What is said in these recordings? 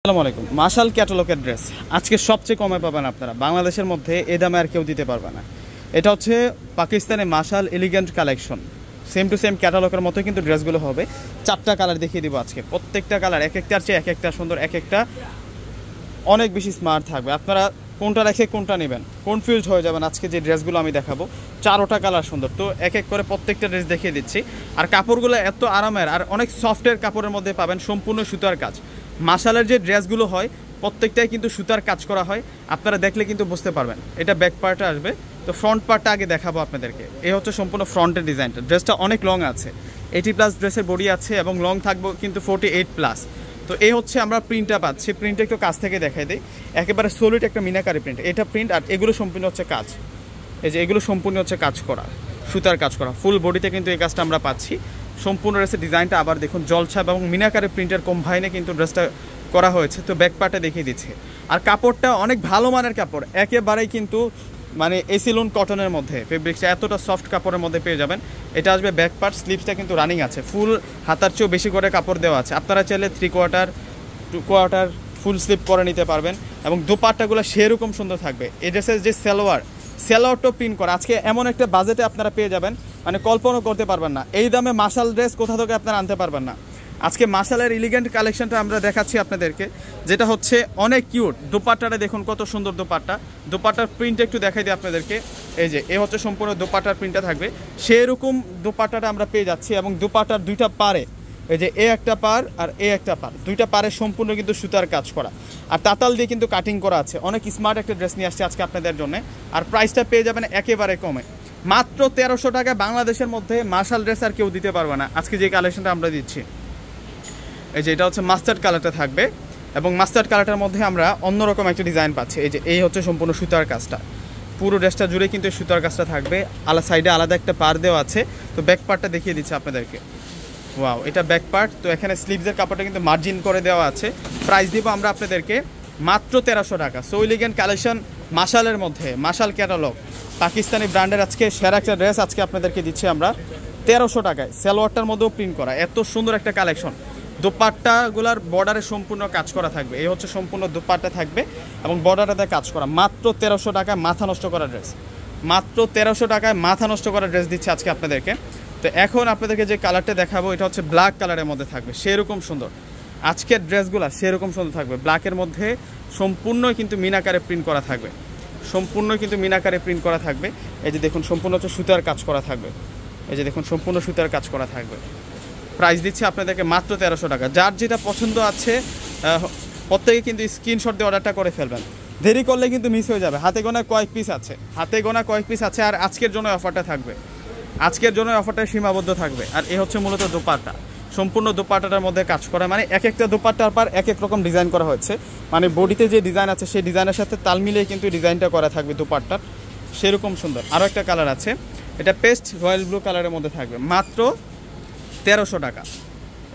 আসসালামু আলাইকুম। মাশাল ক্যাটালগের ড্রেস আজকে সবচেয়ে কমে পাবেন আপনারা, বাংলাদেশের মধ্যে এই দামে আর কেউ দিতে পারবে না। এটা হচ্ছে পাকিস্তানের Mashal elegant collection, same to same ক্যাটালগের মতো কিন্তু ড্রেসগুলো হবে। 4টা কালার দেখিয়ে দিব আজকে, প্রত্যেকটা কালার এক একটার চেয়ে এক একটা সুন্দর, এক একটা অনেক বেশি স্মার্ট থাকবে। আপনারা কোনটা রেখে কোনটা নেবেন কনফিউজ হয়ে যাবেন। আজকে যে ড্রেসগুলো আমি দেখাবো 4টা কালার সুন্দর, তো এক এক করে প্রত্যেকটা ড্রেস দেখিয়ে দিচ্ছি। আর কাপড়গুলো এত আরামের আর অনেক সফটের কাপড়ের মধ্যে পাবেন, সম্পূর্ণ সুতার কাজ। মাশালের যে ড্রেসগুলো হয় প্রত্যেকটাই কিন্তু সুতার কাজ করা হয়, আপনারা দেখলে কিন্তু বুঝতে পারবেন। এটা ব্যাক পার্টে আসবে, তো ফ্রন্ট পার্টটা আগে দেখাবো আপনাদেরকে। এই হচ্ছে সম্পূর্ণ ফ্রন্টের ডিজাইনটা। ড্রেসটা অনেক লং আছে, 80+ ড্রেসের বডি আছে এবং লং থাকবো কিন্তু 48+। তো এই হচ্ছে আমরা প্রিন্টটা পাচ্ছি, প্রিন্টটা একটু কাছ থেকে দেখাই দিই। একেবারে সলিড একটা মিনাকারি প্রিন্ট, এটা প্রিন্ট। আর এগুলো সম্পূর্ণ হচ্ছে কাজ, এই যে এগুলো সম্পূর্ণ হচ্ছে কাজ করা, সুতার কাজ করা। ফুল বডিতে কিন্তু এই কাজটা আমরা পাচ্ছি। সম্পূর্ণ ড্রেসের ডিজাইনটা আবার দেখুন, জলছাপ এবং মিনাকারি প্রিন্টের কম্বাইনে কিন্তু ড্রেসটা করা হয়েছে। তো ব্যাক পার্টে দেখিয়ে দিচ্ছে। আর কাপড়টা অনেক ভালো মানের কাপড়, একেবারেই কিন্তু মানে এসিলন কটনের মধ্যে ফেব্রিক্সটা এতটা সফট কাপড়ের মধ্যে পেয়ে যাবেন। এটা আসবে ব্যাক পার্ট, স্লিভসটা কিন্তু রানিং আছে, ফুল হাতার চেয়েও বেশি করে কাপড় দেওয়া আছে। আপনারা চাইলে 3/4 2/4 ফুল স্লিভ করে নিতে পারবেন। এবং দোপাট্টাগুলো সেরকম সুন্দর থাকবে। এই ড্রেসের যে সালোয়ারটাও প্রিন্ট করা। আজকে এমন একটা বাজেটে আপনারা পেয়ে যাবেন, মানে কল্পনা করতে পারবেন না। এই দামে মাশাল ড্রেস কোথা থেকে আপনারা আনতে পারবেন না। আজকে মাশালের এলিগেন্ট কালেকশনটা আমরা দেখাচ্ছি আপনাদেরকে, যেটা হচ্ছে অনেক কিউট। দোপাট্টাটা দেখুন কত সুন্দর দোপাট্টা, দোপাট্টার প্রিন্ট একটু দেখাই দিই আপনাদেরকে। এই যে এ হচ্ছে সম্পূর্ণ দোপাট্টার প্রিন্টটা থাকবে, সেরকম দোপাট্টাটা আমরা পেয়ে যাচ্ছি। এবং দোপাট্টার দুইটা পারে, এই যে এ একটা পার আর এ একটা পার, দুইটা পারে সম্পূর্ণ কিন্তু সুতার কাজ করা আর তাতাল দিয়ে কিন্তু কাটিং করা আছে। অনেক স্মার্ট একটা ড্রেস নিয়ে আসছে আজকে আপনাদের জন্য। আর প্রাইসটা পেয়ে যাবেন একেবারে কমে, মাত্র 1300 টাকা। বাংলাদেশের মধ্যে মাশাল ড্রেস আর কেউ দিতে পারবে না আজকে যে কালেকশনটা আমরা দিচ্ছি। এই যে এটা হচ্ছে মাস্টার্ড কালারটা থাকবে, এবং মাস্টার্ড কালারটার মধ্যে আমরা অন্যরকম একটা ডিজাইন পাচ্ছি। এই যে এই হচ্ছে সম্পূর্ণ সুতার কাজটা, পুরো ড্রেসটা জুড়ে কিন্তু সুতার কাজটা থাকবে। সাইডে আলাদা একটা পার দেওয়া আছে। তো ব্যাক পার্টটা দেখিয়ে দিচ্ছে আপনাদেরকে। ওয়াও, এটা ব্যাক পার্ট। তো এখানে স্লিভসের কাপড়টা কিন্তু মার্জিন করে দেওয়া আছে। প্রাইস দিব আমরা আপনাদেরকে মাত্র 1300 টাকা। সো এলিগেন্ট কালেকশন মাশালের মধ্যে, মাশাল ক্যাটালগ পাকিস্তানি ব্র্যান্ডের আজকে সেরা একটা ড্রেস আজকে আপনাদেরকে দিচ্ছি আমরা 1300 টাকায়। সালোয়ারটার মধ্যেও প্রিন্ট করা, এত সুন্দর একটা কালেকশন। দোপাট্টাগুলার বর্ডারে সম্পূর্ণ কাজ করা থাকবে। এই হচ্ছে সম্পূর্ণ দোপাট্টা থাকবে এবং বর্ডারটাতে কাজ করা। মাত্র 1300 টাকায় মাথা নষ্ট করা ড্রেস, মাত্র 1300 টাকায় মাথা নষ্ট করা ড্রেস দিচ্ছে আজকে আপনাদেরকে। তো এখন আপনাদেরকে যে কালারটা দেখাবো এটা হচ্ছে ব্ল্যাক কালারের মধ্যে থাকবে, সেরকম সুন্দর আজকের ড্রেসগুলো, সেরকম সুন্দর থাকবে। ব্ল্যাকের মধ্যে সম্পূর্ণই কিন্তু মিনাকারে প্রিন্ট করা থাকবে, সম্পূর্ণ কিন্তু মিনাকারে প্রিন্ট করা থাকবে। এই যে দেখুন সম্পূর্ণ হচ্ছে সুতার কাজ করা থাকবে। এই যে দেখুন সম্পূর্ণ সুতার কাজ করা থাকবে। প্রাইস দিচ্ছে আপনাদেরকে মাত্র 1300 টাকা। যার যেটা পছন্দ আছে প্রত্যেকে কিন্তু স্ক্রিনশট দিয়ে অর্ডারটা করে ফেলবেন, দেরি করলে কিন্তু মিস হয়ে যাবে। হাতে গোনা কয়েক পিস আছে, হাতে গোনা কয়েক পিস আছে। আর আজকের জন্য অফারটা থাকবে, আজকের জন্য অফারটা সীমাবদ্ধ থাকবে। আর এই হচ্ছে মূলত দোপাট্টা, সম্পূর্ণ দোপাট্টাটার মধ্যে কাজ করা, মানে এক একটা দোপাট্টার পর এক এক রকম ডিজাইন করা হয়েছে। মানে বডিতে যে ডিজাইন আছে সেই ডিজাইনের সাথে তাল মিলিয়ে কিন্তু ডিজাইনটা করা থাকবে দোপাট্টার, সেরকম সুন্দর। আরও একটা কালার আছে, এটা পেস্ট রয়্যাল ব্লু কালারের মধ্যে থাকবে, মাত্র 1300 টাকা।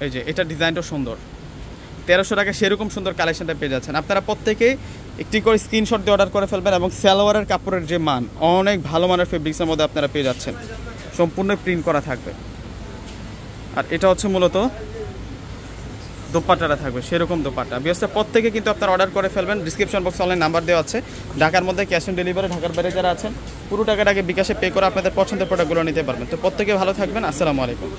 এই যে এটা ডিজাইনটা সুন্দর, 1300 টাকা সেরকম সুন্দর কালেকশনটা পেয়ে যাচ্ছেন। আপনারা প্রত্যেকেই একটি করে স্ক্রিনশট দিয়ে অর্ডার করে ফেলবেন। এবং সালোয়ারের কাপড়ের যে মান, অনেক ভালো মানের ফেব্রিক্সের মধ্যে আপনারা পেয়ে যাচ্ছেন, সম্পূর্ণ প্রিন্ট করা থাকবে। আর এটা হচ্ছে মূলত দোপাট্টাটা থাকবে, সেরকম দোপাট্টা। বিশেষ প্রত্যেকে কিন্তু আপনারা অর্ডার করে ফেলবেন। ডিসক্রিপশন বক্সে অনলাইন নাম্বার দেওয়া আছে। ঢাকার মধ্যে ক্যাশ অন ডেলিভারি, ঢাকার বাইরে যারা আছেন পুরো টাকাটাকে বিকাশে পে করে আপনাদের পছন্দের প্রোডাক্টগুলো নিতে পারবেন। তো প্রত্যেকে ভালো থাকবেন। আসসালামু আলাইকুম।